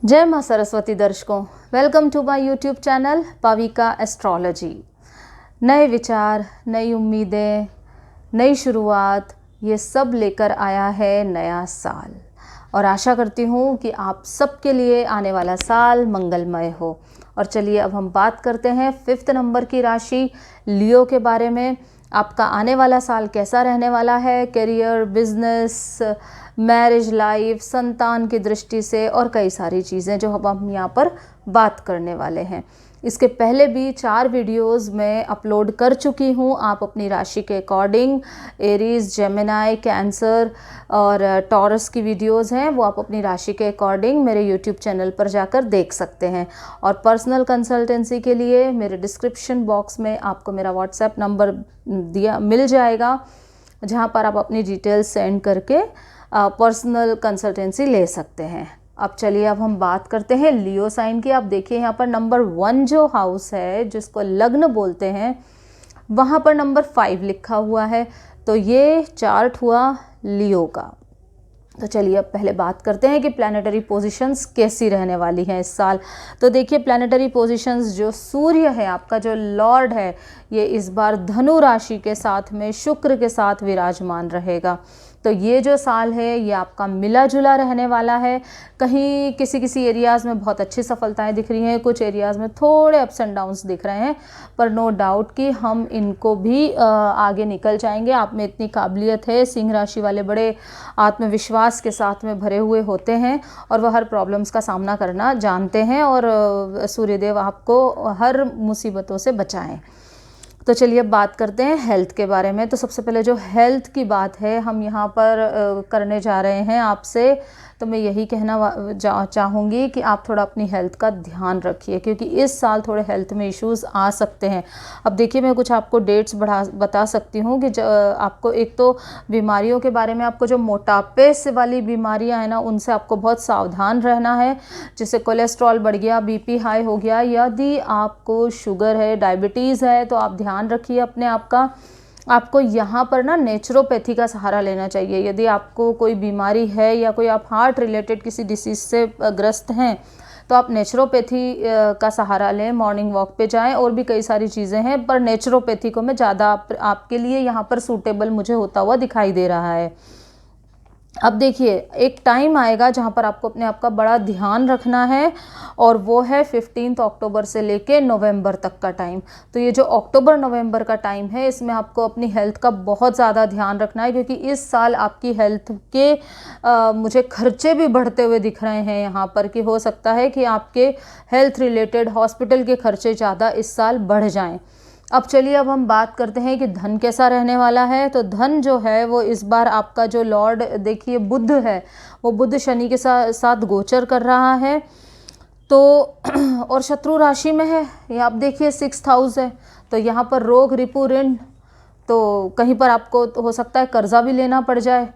जय माँ सरस्वती दर्शकों, welcome to my YouTube channel Pavika astrology. नए विचार, नई उम्मीदें, नई शुरुआत, ये सब लेकर आया है नया साल और आशा करती हूँ कि आप सबके लिए आने वाला साल मंगलमय हो। और चलिए अब हम बात करते हैं 5th नंबर की राशि लियो के बारे में। आपका आने वाला साल कैसा रहने वाला है, करियर, बिजनेस, मैरिज लाइफ, संतान की दृष्टि से और कई सारी चीज़ें जो हम यहाँ पर बात करने वाले हैं। इसके पहले भी 4 वीडियोस मैं अपलोड कर चुकी हूँ। आप अपनी राशि के अकॉर्डिंग एरीज, जेमिनाई, कैंसर और टॉरस की वीडियोस हैं, वो आप अपनी राशि के अकॉर्डिंग मेरे यूट्यूब चैनल पर जाकर देख सकते हैं। और पर्सनल कंसल्टेंसी के लिए मेरे डिस्क्रिप्शन बॉक्स में आपको मेरा व्हाट्सएप नंबर मिल जाएगा, जहाँ पर आप अपनी डिटेल्स सेंड करके पर्सनल कंसल्टेंसी ले सकते हैं। अब चलिए अब हम बात करते हैं लियो साइन की। आप देखिए यहाँ पर नंबर 1 जो हाउस है, जिसको लग्न बोलते हैं, वहाँ पर नंबर 5 लिखा हुआ है। तो ये चार्ट हुआ लियो का। तो चलिए अब पहले बात करते हैं कि प्लैनेटरी पोजीशंस कैसी रहने वाली हैं इस साल। तो देखिए प्लैनेटरी पोजीशंस, जो सूर्य है आपका जो लॉर्ड है, ये इस बार धनु राशि के साथ में शुक्र के साथ विराजमान रहेगा। तो ये जो साल है ये आपका मिला जुला रहने वाला है। कहीं किसी एरियाज़ में बहुत अच्छी सफलताएं दिख रही हैं, कुछ एरियाज़ में थोड़े अप्स एंड डाउन्स दिख रहे हैं, पर नो डाउट कि हम इनको भी आगे निकल जाएंगे। आप में इतनी काबिलियत है। सिंह राशि वाले बड़े आत्मविश्वास के साथ में भरे हुए होते हैं और वह हर प्रॉब्लम्स का सामना करना जानते हैं और सूर्यदेव आपको हर मुसीबतों से बचाएं। तो चलिए अब बात करते हैं हेल्थ के बारे में। तो सबसे पहले जो हेल्थ की बात है हम यहाँ पर करने जा रहे हैं आपसे, तो मैं यही कहना चाहूँगी कि आप थोड़ा अपनी हेल्थ का ध्यान रखिए, क्योंकि इस साल थोड़े हेल्थ में इश्यूज़ आ सकते हैं। अब देखिए मैं कुछ आपको डेट्स बता सकती हूँ कि आपको एक तो बीमारियों के बारे में, आपको जो मोटापे से वाली बीमारियाँ हैं ना, उनसे आपको बहुत सावधान रहना है। जैसे कोलेस्ट्रॉल बढ़ गया, बीपी हाई हो गया, यदि आपको शुगर है, डायबिटीज़ है, तो आप ध्यान रखिए अपने आप का। आपको यहाँ पर ना नेचुरोपैथी का सहारा लेना चाहिए। यदि आपको कोई बीमारी है या कोई आप हार्ट रिलेटेड किसी डिसीज़ से ग्रस्त हैं, तो आप नेचुरोपैथी का सहारा लें, मॉर्निंग वॉक पे जाएं। और भी कई सारी चीज़ें हैं, पर नेचुरोपैथी को मैं ज़्यादा आपके लिए यहाँ पर सूटेबल मुझे होता हुआ दिखाई दे रहा है। अब देखिए एक टाइम आएगा जहाँ पर आपको अपने आप का बड़ा ध्यान रखना है, और वो है 15 अक्टूबर से लेके नवंबर तक का टाइम। तो ये जो अक्टूबर नवंबर का टाइम है, इसमें आपको अपनी हेल्थ का बहुत ज़्यादा ध्यान रखना है, क्योंकि इस साल आपकी हेल्थ के मुझे खर्चे भी बढ़ते हुए दिख रहे हैं यहाँ पर, कि हो सकता है कि आपके हेल्थ रिलेटेड हॉस्पिटल के खर्चे ज़्यादा इस साल बढ़ जाएँ। अब चलिए अब हम बात करते हैं कि धन कैसा रहने वाला है। तो धन जो है वो इस बार आपका जो लॉर्ड देखिए बुध है, वो बुध शनि के साथ गोचर कर रहा है। तो और शत्रु राशि में है, ये आप देखिए 6th हाउस है। तो यहाँ पर रोग, रिपु, ऋण, तो कहीं पर आपको तो हो सकता है कर्जा भी लेना पड़ जाए।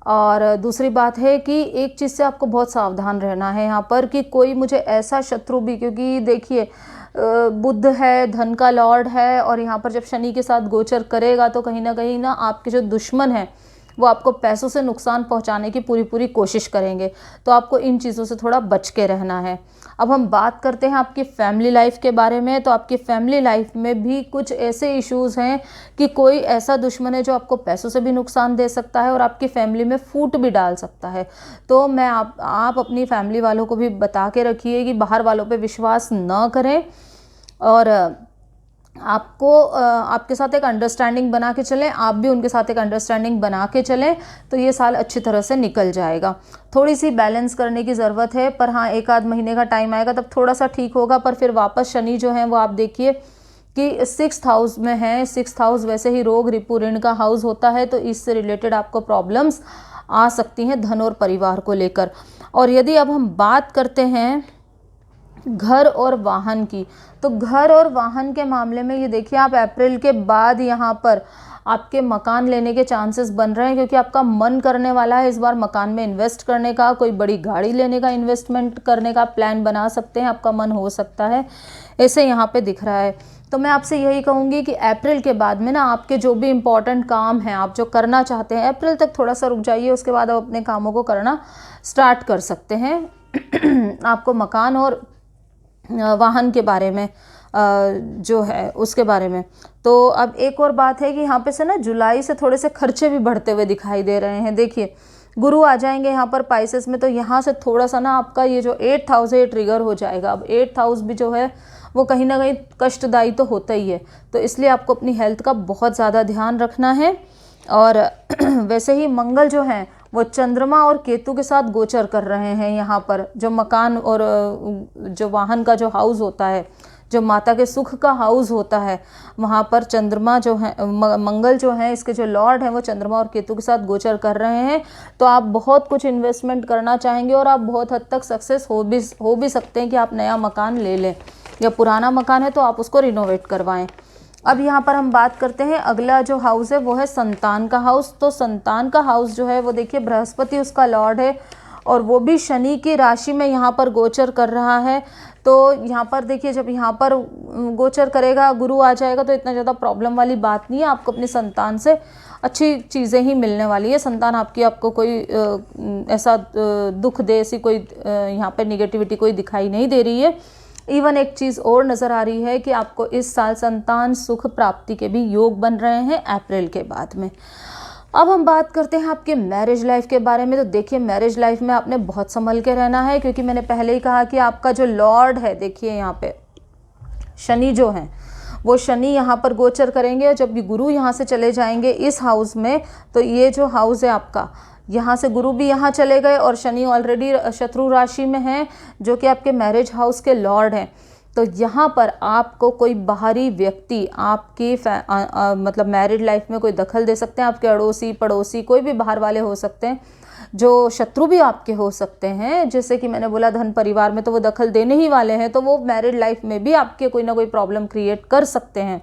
और दूसरी बात है कि एक चीज़ से आपको बहुत सावधान रहना है यहाँ पर, कि कोई मुझे ऐसा शत्रु भी, क्योंकि देखिए बुध है, धन का लॉर्ड है, और यहाँ पर जब शनि के साथ गोचर करेगा तो कहीं ना आपके जो दुश्मन हैं वो आपको पैसों से नुकसान पहुँचाने की पूरी कोशिश करेंगे। तो आपको इन चीज़ों से थोड़ा बच के रहना है। अब हम बात करते हैं आपकी फैमिली लाइफ के बारे में। तो आपकी फैमिली लाइफ में भी कुछ ऐसे इश्यूज़ हैं कि कोई ऐसा दुश्मन है जो आपको पैसों से भी नुकसान दे सकता है और आपकी फैमिली में फूट भी डाल सकता है। तो मैं आप अपनी फैमिली वालों को भी बता के रखिए कि बाहर वालों पे विश्वास न करें, और आपको आपके साथ एक अंडरस्टैंडिंग बना के चलें, आप भी उनके साथ एक अंडरस्टैंडिंग बना के चलें, तो ये साल अच्छी तरह से निकल जाएगा। थोड़ी सी बैलेंस करने की ज़रूरत है, पर हाँ 1 आध महीने का टाइम आएगा तब थोड़ा सा ठीक होगा। पर फिर वापस शनि जो है वो आप देखिए कि 6th हाउस में है। 6th हाउस वैसे ही रोग, रिपु, ऋण का हाउस होता है, तो इससे रिलेटेड आपको प्रॉब्लम्स आ सकती हैं धन और परिवार को लेकर। और यदि अब हम बात करते हैं घर और वाहन की, तो घर और वाहन के मामले में ये देखिए आप अप्रैल के बाद यहाँ पर आपके मकान लेने के चांसेस बन रहे हैं, क्योंकि आपका मन करने वाला है इस बार मकान में इन्वेस्ट करने का, कोई बड़ी गाड़ी लेने का, इन्वेस्टमेंट करने का प्लान बना सकते हैं, आपका मन हो सकता है, ऐसे यहाँ पे दिख रहा है। तो मैं आपसे यही कहूँगी कि अप्रैल के बाद में ना आपके जो भी इम्पोर्टेंट काम हैं, आप जो करना चाहते हैं, अप्रैल तक थोड़ा सा रुक जाइए, उसके बाद आप अपने कामों को करना स्टार्ट कर सकते हैं। आपको मकान और वाहन के बारे में जो है उसके बारे में। तो अब एक और बात है कि यहाँ पे से ना जुलाई से थोड़े से खर्चे भी बढ़ते हुए दिखाई दे रहे हैं। देखिए गुरु आ जाएंगे यहाँ पर पाइसेस में, तो यहाँ से थोड़ा सा ना आपका ये जो 8th हाउस है ये ट्रिगर हो जाएगा। अब 8th हाउस भी जो है वो कहीं ना कहीं कष्टदायी तो होता ही है, तो इसलिए आपको अपनी हेल्थ का बहुत ज़्यादा ध्यान रखना है। और वैसे ही मंगल जो है वो चंद्रमा और केतु के साथ गोचर कर रहे हैं यहाँ पर। जो मकान और जो वाहन का जो हाउस होता है, जो माता के सुख का हाउस होता है, वहाँ पर चंद्रमा जो है, मंगल जो है, इसके जो लॉर्ड हैं वो चंद्रमा और केतु के साथ गोचर कर रहे हैं। तो आप बहुत कुछ इन्वेस्टमेंट करना चाहेंगे और आप बहुत हद तक सक्सेस हो भी सकते हैं कि आप नया मकान ले लें, या पुराना मकान है तो आप उसको रिनोवेट करवाएं। अब यहाँ पर हम बात करते हैं, अगला जो हाउस है वो है संतान का हाउस। तो संतान का हाउस जो है वो देखिए बृहस्पति उसका लॉर्ड है और वो भी शनि की राशि में यहाँ पर गोचर कर रहा है। तो यहाँ पर देखिए जब यहाँ पर गोचर करेगा, गुरु आ जाएगा, तो इतना ज़्यादा प्रॉब्लम वाली बात नहीं है। आपको अपनी संतान से अच्छी चीज़ें ही मिलने वाली है। संतान आपकी आपको कोई ऐसा दुख दे, ऐसी कोई यहाँ पर निगेटिविटी कोई दिखाई नहीं दे रही है। इवन एक चीज़ और नज़र आ रही है कि आपको इस साल संतान सुख प्राप्ति के भी योग बन रहे हैं अप्रैल के बाद में। अब हम बात करते हैं आपके मैरिज लाइफ के बारे में। तो देखिए मैरिज लाइफ में आपने बहुत संभल के रहना है, क्योंकि मैंने पहले ही कहा कि आपका जो लॉर्ड है, देखिए यहाँ पे शनि जो है वो शनि यहाँ पर गोचर करेंगे, और जब भी गुरु यहाँ से चले जाएंगे इस हाउस में, तो ये जो हाउस है आपका, यहाँ से गुरु भी यहाँ चले गए और शनि ऑलरेडी शत्रु राशि में है, जो कि आपके मैरिज हाउस के लॉर्ड हैं। तो यहाँ पर आपको कोई बाहरी व्यक्ति आपकी मतलब मैरिड लाइफ में कोई दखल दे सकते हैं। आपके अड़ोसी पड़ोसी कोई भी बाहर वाले हो सकते हैं, जो शत्रु भी आपके हो सकते हैं। जैसे कि मैंने बोला धन परिवार में तो वो दखल देने ही वाले हैं, तो वो मैरिड लाइफ में भी आपके कोई ना कोई प्रॉब्लम क्रिएट कर सकते हैं।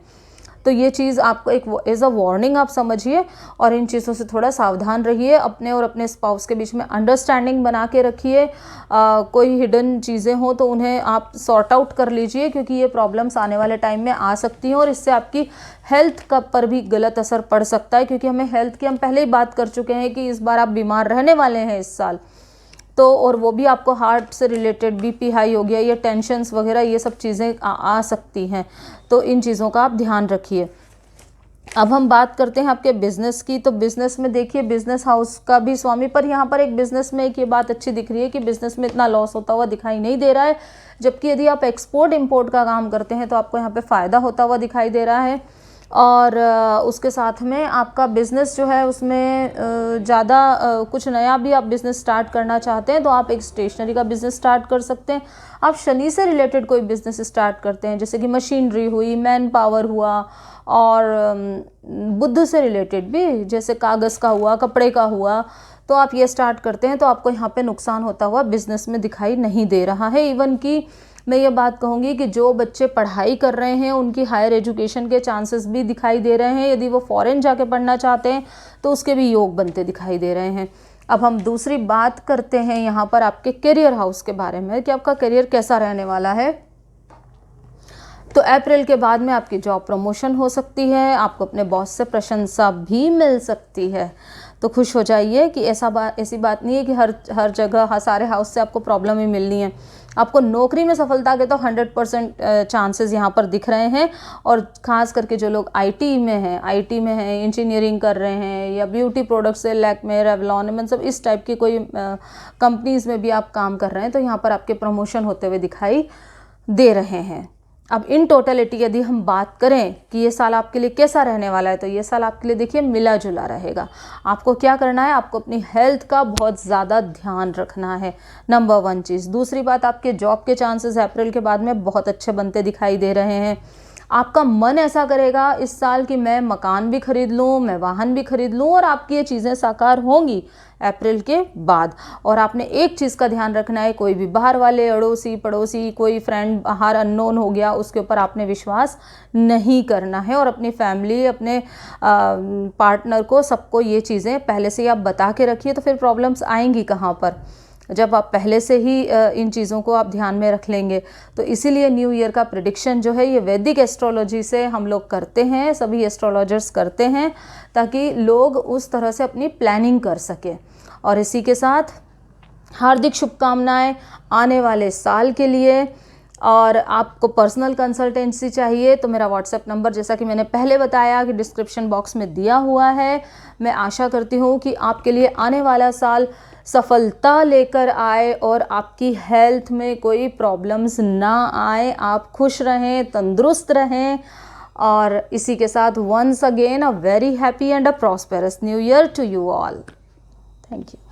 तो ये चीज़ आपको एक एज अ वार्निंग आप समझिए और इन चीज़ों से थोड़ा सावधान रहिए। अपने और अपने स्पाउस के बीच में अंडरस्टैंडिंग बना के रखिए। कोई हिडन चीज़ें हो तो उन्हें आप सॉर्ट आउट कर लीजिए, क्योंकि ये प्रॉब्लम्स आने वाले टाइम में आ सकती हैं और इससे आपकी हेल्थ का पर भी गलत असर पड़ सकता है। क्योंकि हमें हेल्थ की हम पहले ही बात कर चुके हैं कि इस बार आप बीमार रहने वाले हैं इस साल, तो और वो भी आपको हार्ट से रिलेटेड, बीपी हाई हो गया, ये टेंशन्स वगैरह ये सब चीज़ें आ सकती हैं। तो इन चीज़ों का आप ध्यान रखिए। अब हम बात करते हैं आपके बिजनेस की। तो बिजनेस में देखिए बिजनेस हाउस का भी स्वामी, पर यहाँ पर एक बिजनेस में एक ये बात अच्छी दिख रही है कि बिजनेस में इतना लॉस होता हुआ दिखाई नहीं दे रहा है। जबकि यदि आप एक्सपोर्ट इम्पोर्ट का काम करते हैं तो आपको यहाँ पे फ़ायदा होता हुआ दिखाई दे रहा है। और उसके साथ में आपका बिज़नेस जो है उसमें ज़्यादा कुछ नया भी आप बिज़नेस स्टार्ट करना चाहते हैं तो आप एक स्टेशनरी का बिज़नेस स्टार्ट कर सकते हैं। आप शनि से रिलेटेड कोई बिज़नेस स्टार्ट करते हैं, जैसे कि मशीनरी हुई, मैन पावर हुआ, और बुद्ध से रिलेटेड भी जैसे कागज़ का हुआ, कपड़े का हुआ, तो आप ये स्टार्ट करते हैं तो आपको यहाँ पे नुकसान होता हुआ बिज़नेस में दिखाई नहीं दे रहा है। इवन कि मैं ये बात कहूँगी कि जो बच्चे पढ़ाई कर रहे हैं उनकी हायर एजुकेशन के चांसेस भी दिखाई दे रहे हैं। यदि वो फॉरेन जाके पढ़ना चाहते हैं तो उसके भी योग बनते दिखाई दे रहे हैं। अब हम दूसरी बात करते हैं यहाँ पर आपके करियर हाउस के बारे में कि आपका करियर कैसा रहने वाला है। तो अप्रैल के बाद में आपकी जॉब प्रमोशन हो सकती है, आपको अपने बॉस से प्रशंसा भी मिल सकती है। तो खुश हो जाइए कि ऐसी बात नहीं है कि हर जगह सारे हाउस से आपको प्रॉब्लम ही मिलनी है। आपको नौकरी में सफलता के तो 100% चांसेस यहाँ पर दिख रहे हैं। और ख़ास करके जो लोग आईटी में हैं, इंजीनियरिंग कर रहे हैं, या ब्यूटी प्रोडक्ट्स से लैक्मे, रेवलॉन, मतलब इस टाइप की कोई कंपनीज़ में भी आप काम कर रहे हैं तो यहाँ पर आपके प्रमोशन होते हुए दिखाई दे रहे हैं। अब इन टोटलिटी यदि हम बात करें कि ये साल आपके लिए कैसा रहने वाला है, तो ये साल आपके लिए देखिए मिला जुला रहेगा। आपको क्या करना है, आपको अपनी हेल्थ का बहुत ज़्यादा ध्यान रखना है, नंबर 1 चीज़। दूसरी बात, आपके जॉब के चांसेस अप्रैल के बाद में बहुत अच्छे बनते दिखाई दे रहे हैं। आपका मन ऐसा करेगा इस साल कि मैं मकान भी खरीद लूँ, मैं वाहन भी खरीद लूँ, और आपकी ये चीज़ें साकार होंगी अप्रैल के बाद। और आपने एक चीज़ का ध्यान रखना है, कोई भी बाहर वाले अड़ोसी पड़ोसी, कोई फ्रेंड बाहर अननोन हो गया, उसके ऊपर आपने विश्वास नहीं करना है। और अपनी फैमिली, अपने पार्टनर को, सबको ये चीज़ें पहले से ही आप बता के रखिए, तो फिर प्रॉब्लम्स आएंगी कहाँ पर, जब आप पहले से ही इन चीज़ों को आप ध्यान में रख लेंगे। तो इसीलिए न्यू ईयर का प्रेडिक्शन जो है ये वैदिक एस्ट्रोलॉजी से हम लोग करते हैं, सभी एस्ट्रोलॉजर्स करते हैं, ताकि लोग उस तरह से अपनी प्लानिंग कर सकें। और इसी के साथ हार्दिक शुभकामनाएं आने वाले साल के लिए। और आपको पर्सनल कंसल्टेंसी चाहिए तो मेरा व्हाट्सएप नंबर, जैसा कि मैंने पहले बताया, कि डिस्क्रिप्शन बॉक्स में दिया हुआ है। मैं आशा करती हूँ कि आपके लिए आने वाला साल सफलता लेकर आए और आपकी हेल्थ में कोई प्रॉब्लम्स ना आए, आप खुश रहें, तंदुरुस्त रहें। और इसी के साथ once again a very happy and a prosperous new year to you all. Thank you.